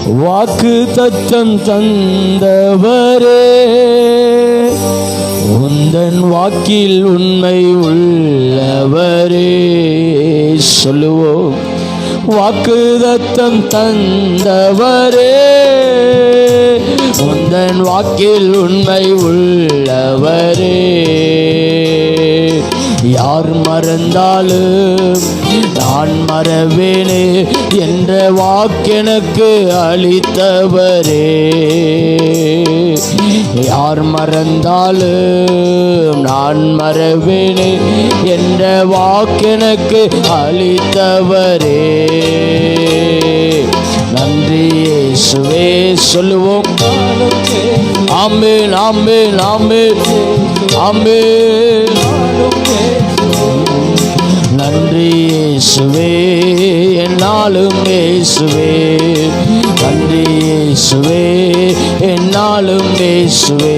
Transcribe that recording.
வாக்கு தத்தம் தந்தவரே, உந்தன் வாக்கில் உண்மை உள்ளவரே. சொல்லுவோம். வாக்கு தத்தம் தந்தவரே, உந்தன் வாக்கில் உண்மை உள்ளவரே. யார் மறந்தாலும் நான் மறவேனே என்ற வாக்கெனக்கு அளித்தவரே. யார் மறந்தாலும் நான் மறவேனே என்ற வாக்கெனக்கு அளித்தவரே. நன்றி இயேசுவே. சொல்லுவோம். ஆமென், ஆமென், ஆமென், ஆமென். நன்றி இயேசுவே, என்னாலும் இயேசுவே. நன்றி இயேசுவே, என்னாலும் இயேசுவே.